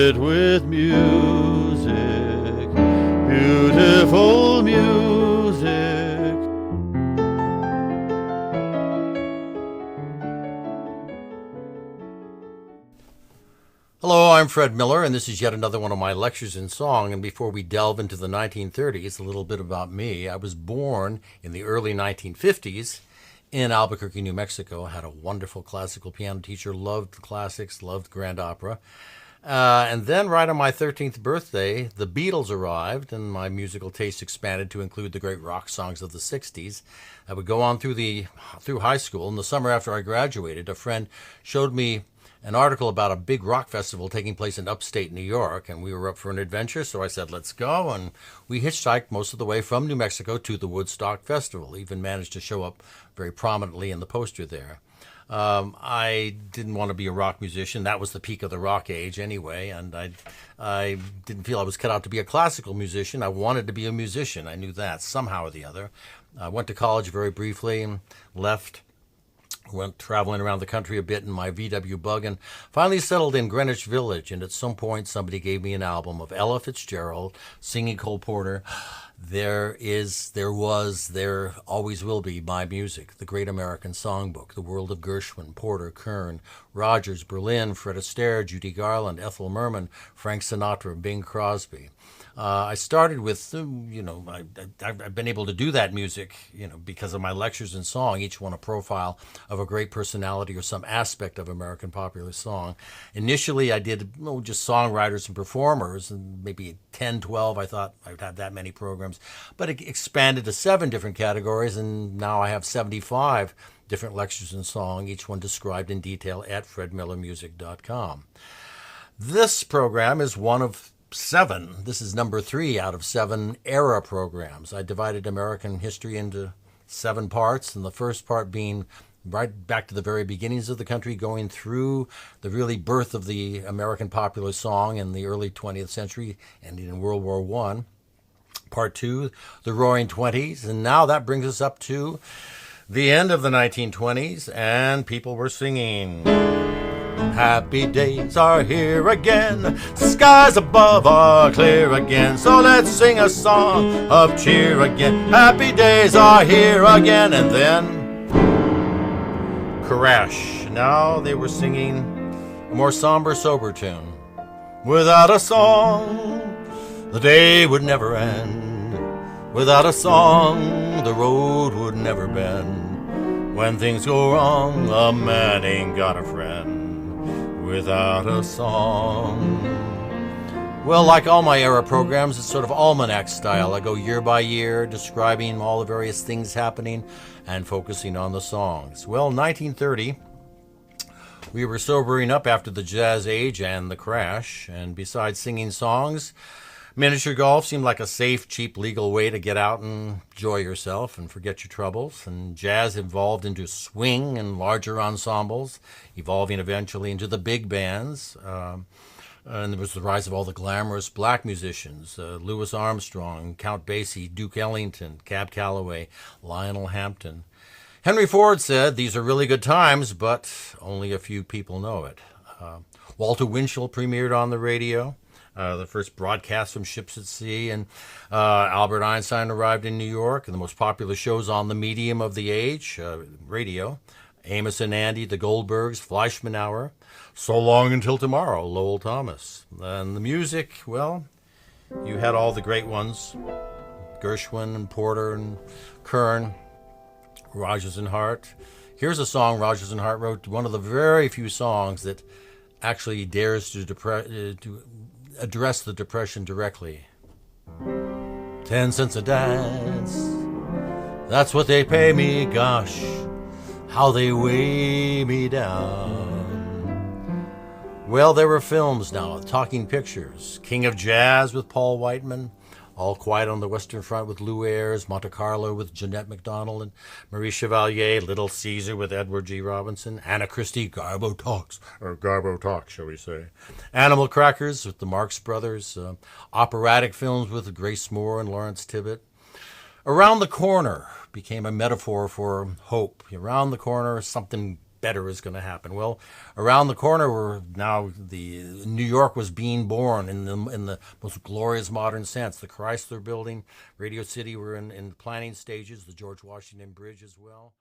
it with music, beautiful music. Hello, I'm Fred Miller, and this is yet another one of my lectures in song. And before we delve into the 1930s, a little bit about me. I was born in the early 1950s in Albuquerque, New Mexico. I had a wonderful classical piano teacher, loved the classics, loved grand opera. And then right on my 13th birthday, the Beatles arrived, and my musical taste expanded to include the great rock songs of the 60s. I would go on through high school. In the summer after I graduated, a friend showed me an article about a big rock festival taking place in upstate New York, and we were up for an adventure, so I said, let's go, and we hitchhiked most of the way from New Mexico to the Woodstock Festival. Even managed to show up very prominently in the poster there. I didn't want to be a rock musician. That was the peak of the rock age anyway, and I didn't feel I was cut out to be a classical musician. I wanted to be a musician. I knew that somehow or the other. I went to college very briefly and left. Went traveling around the country a bit in my VW bug and finally settled in Greenwich Village. And at some point, somebody gave me an album of Ella Fitzgerald singing Cole Porter. There always will be my music, the Great American Songbook, the world of Gershwin, Porter, Kern, Rogers, Berlin, Fred Astaire, Judy Garland, Ethel Merman, Frank Sinatra, Bing Crosby. I started with, I've been able to do that music, because of my lectures in song, each one a profile of a great personality or some aspect of American popular song. Initially, I did just songwriters and performers, and maybe 10, 12, I thought I'd have that many programs. But it expanded to 7 different categories, and now I have 75 different lectures in song, each one described in detail at fredmillermusic.com. This program is one of 7. This is number 3 out of 7 era programs. I divided American history into 7 parts, and the first part being right back to the very beginnings of the country, going through the really birth of the American popular song in the early 20th century and in World War I. Part 2, the Roaring Twenties, and now that brings us up to the end of the 1920s, and people were singing. Happy days are here again, skies above are clear again, so let's sing a song of cheer again. Happy days are here again, and then crash. Now they were singing a more somber, sober tune. Without a song, the day would never end. Without a song, the road would never bend. When things go wrong, a man ain't got a friend. Without a song. Well, like all my era programs, it's sort of almanac style. I go year by year, describing all the various things happening and focusing on the songs. Well, 1930, we were sobering up after the jazz age and the crash, and besides singing songs, miniature golf seemed like a safe, cheap, legal way to get out and enjoy yourself and forget your troubles. And jazz evolved into swing and larger ensembles, evolving eventually into the big bands. And there was the rise of all the glamorous black musicians, Louis Armstrong, Count Basie, Duke Ellington, Cab Calloway, Lionel Hampton. Henry Ford said, "These are really good times, but only a few people know it." Walter Winchell premiered on the radio. The first broadcast from ships at sea, and Albert Einstein arrived in New York, and the most popular shows on the medium of the age, radio, Amos and Andy, the Goldbergs, Fleischman Hour, So Long Until Tomorrow, Lowell Thomas. And the music, well, you had all the great ones, Gershwin and Porter and Kern, Rodgers and Hart. Here's a song Rodgers and Hart wrote, one of the very few songs that actually dares to address the Depression directly. 10 cents a dance, that's what they pay me, gosh, how they weigh me down. Well, there were films now, talking pictures. King of Jazz with Paul Whiteman, All Quiet on the Western Front with Lou Ayres, Monte Carlo with Jeanette MacDonald and Marie Chevalier, Little Caesar with Edward G. Robinson, Anna Christie, Garbo Talks, shall we say. Animal Crackers with the Marx Brothers, operatic films with Grace Moore and Lawrence Tibbett. Around the Corner became a metaphor for hope. Around the corner, something better is going to happen. Well, around the corner, the New York was being born in the most glorious modern sense. The Chrysler Building, Radio City were in planning stages. The George Washington Bridge as well.